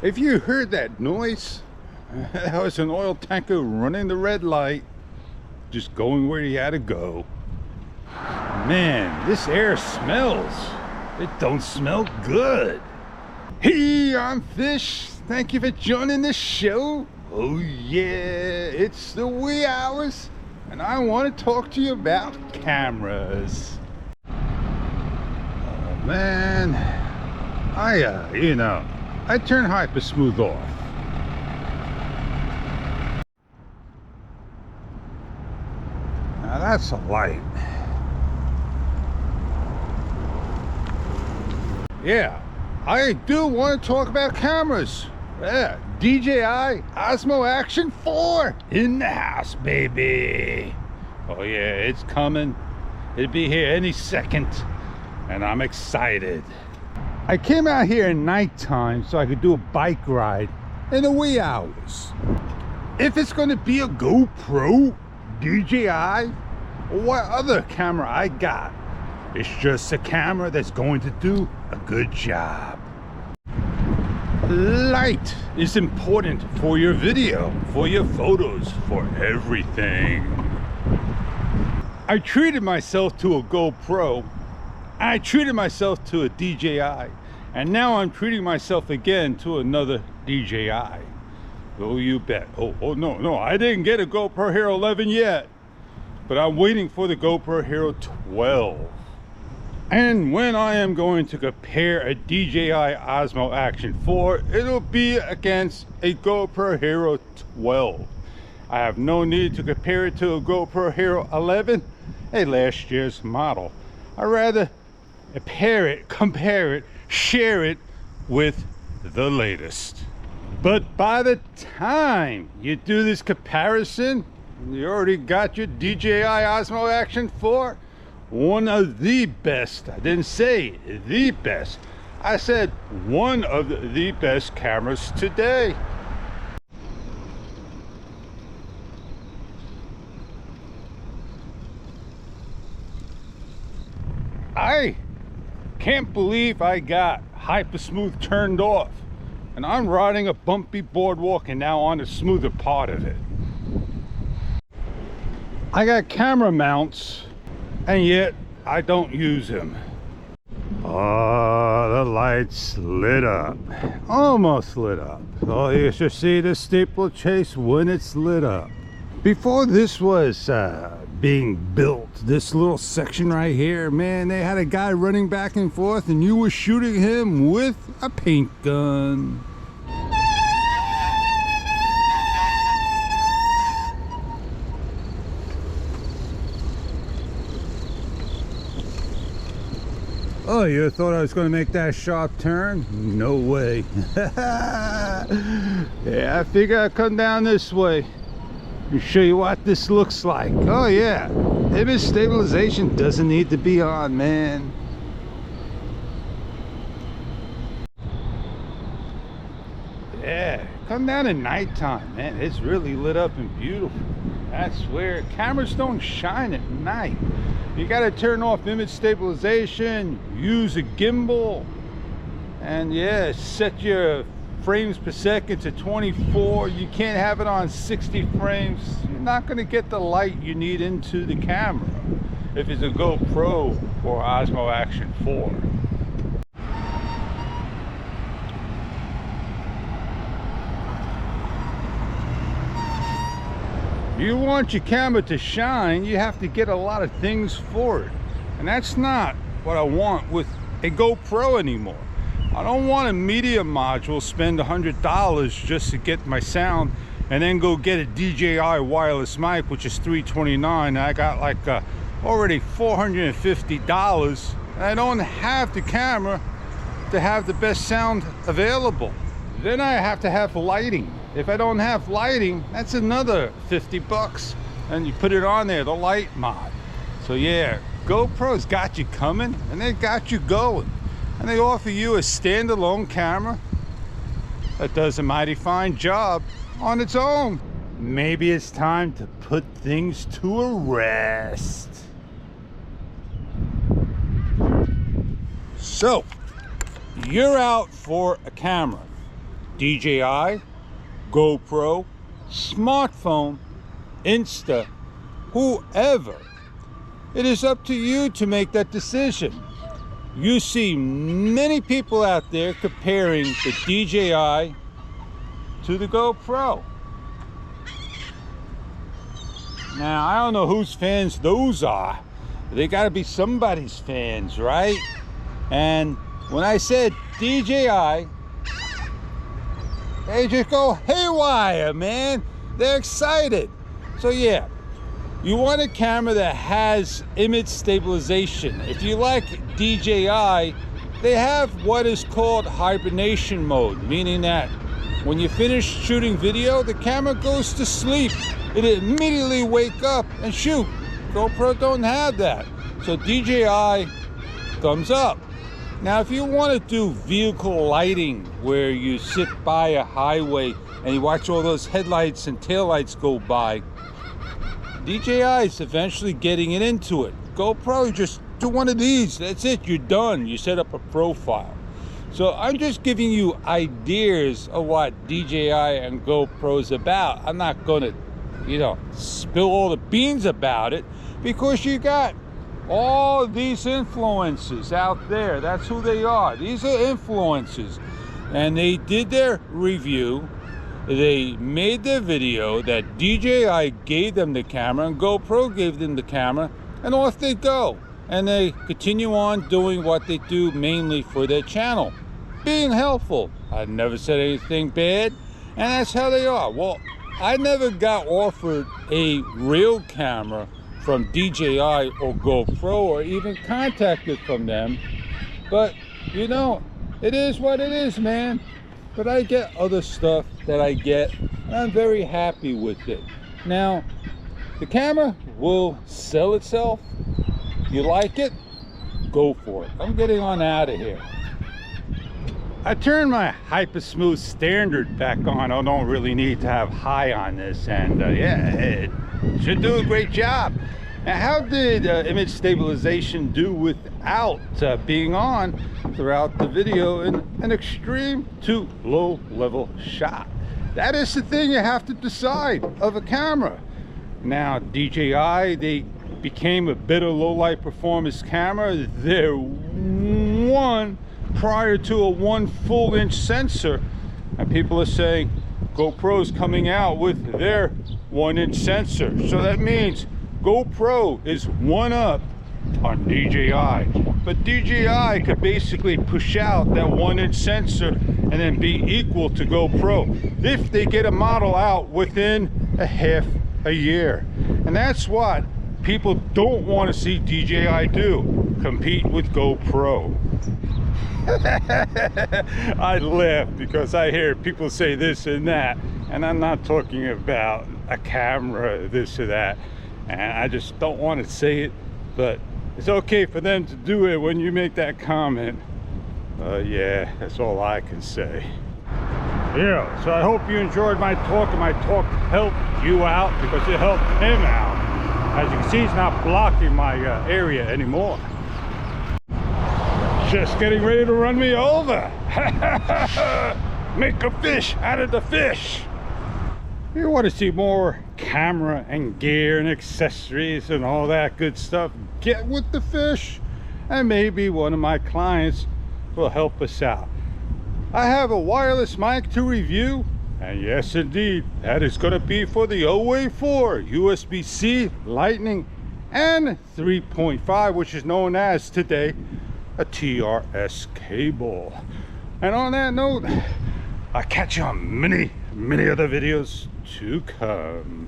If you heard that noise, that was an oil tanker running the red light, just going where he had to go. Man, this air smells. It don't smell good. Hey, I'm Fish. Thank you for joining the show. Oh yeah, it's the wee hours, and I want to talk to you about cameras. Oh man, I turn hyper smooth off. Now that's a light. Yeah, I do want to talk about cameras. Yeah, DJI Osmo Action 4 in the house, baby. Oh yeah, it's coming. It'll be here any second, and I'm excited. I came out here at nighttime so I could do a bike ride in the wee hours. If it's going to be a GoPro, DJI, or what other camera I got, it's just a camera that's going to do a good job. Light is important for your video, for your photos, for everything. I treated myself to a GoPro. I treated myself to a DJI. And now I'm treating myself again to another DJI. Oh, you bet. Oh, no, I didn't get a GoPro Hero 11 yet. But I'm waiting for the GoPro Hero 12. And when I am going to compare a DJI Osmo Action 4, it'll be against a GoPro Hero 12. I have no need to compare it to a GoPro Hero 11, a last year's model. I'd rather compare it, share it with the latest. But by the time you do this comparison, you already got your DJI Osmo Action 4. One of the best, I didn't say the best, I said one of the best cameras today. I can't believe I got hyper smooth turned off, and I'm riding a bumpy boardwalk and now on the smoother part of it. I got camera mounts, and yet I don't use them. Oh, the lights lit up. Almost lit up. Oh, you should see the steeplechase when it's lit up. Before this was being built, this little section right here, man, they had a guy running back and forth and you were shooting him with a paint gun. Oh, you thought I was going to make that sharp turn? No way. Yeah, I figure I'd come down this way and show you what this looks like. Oh yeah, image stabilization doesn't need to be on, man. Yeah, come down at nighttime, man. It's really lit up and beautiful. That's where cameras don't shine at night. You got to turn off image stabilization, use a gimbal, and yeah, set your frames per second to 24. You can't have it on 60 frames. You're not going to get the light you need into the camera if it's a GoPro or Osmo Action 4. You want your camera to shine, you have to get a lot of things for it. And that's not what I want with a GoPro anymore. I don't want a media module, spend $100 just to get my sound, and then go get a DJI wireless mic, which is $329. And I got like already $450. And I don't have the camera to have the best sound available. Then I have to have lighting. If I don't have lighting, that's another 50 bucks. And you put it on there, the light mod. So yeah, GoPro's got you coming and they got you going. And they offer you a standalone camera that does a mighty fine job on its own. Maybe it's time to put things to a rest. So, you're out for a camera. DJI, GoPro, smartphone, Insta, whoever. It is up to you to make that decision. You see many people out there comparing the DJI to the GoPro. Now, I don't know whose fans those are. They gotta be somebody's fans, right? And when I said DJI, they just go haywire, man. They're excited. So yeah, you want a camera that has image stabilization. If you like DJI, they have what is called hibernation mode, meaning that when you finish shooting video, the camera goes to sleep. It immediately wake up and shoot. GoPro don't have that. So DJI, thumbs up. Now, if you want to do vehicle lighting where you sit by a highway and you watch all those headlights and taillights go by, DJI is eventually getting it into it. GoPro, just do one of these. That's it. You're done. You set up a profile. So I'm just giving you ideas of what DJI and GoPro is about. I'm not going to, spill all the beans about it, because you got all these influencers out there. That's who they are. These are influencers. And they did their review. They made their video that DJI gave them the camera and GoPro gave them the camera, and off they go. And they continue on doing what they do mainly for their channel, being helpful. I never said anything bad, and that's how they are. Well, I never got offered a real camera from DJI or GoPro, or even contacted from them. But, it is what it is, man. But I get other stuff that I get, and I'm very happy with it. Now, the camera will sell itself. You like it? Go for it. I'm getting on out of here. I turned my Hyper Smooth Standard back on. I don't really need to have high on this, and yeah, it should do a great job. Now, how did image stabilization do without being on throughout the video in an extreme to low level shot? That is the thing you have to decide of a camera. Now, DJI, they became a better low light performance camera. They're one prior to a 1 full inch sensor, and people are saying GoPro's coming out with their 1 inch sensor. So that means GoPro is one up on DJI, but DJI could basically push out that 1 inch sensor and then be equal to GoPro if they get a model out within a half a year. And that's what people don't want to see DJI do, compete with GoPro. I laugh because I hear people say this and that, and I'm not talking about a camera, this or that, and I just don't want to say it, but it's okay for them to do it when you make that comment. Yeah, that's all I can say. Yeah, so I hope you enjoyed my talk, and my talk helped you out because it helped him out. As you can see, he's not blocking my area anymore. Just getting ready to run me over. Make a fish out of the fish. You want to see more camera and gear and accessories and all that good stuff, get with the fish, and maybe one of my clients will help us out. I have a wireless mic to review, and yes indeed, that is going to be for the OA4 USB-C Lightning and 3.5, which is known as today a TRS cable. And on that note, I'll catch you on many other videos to come.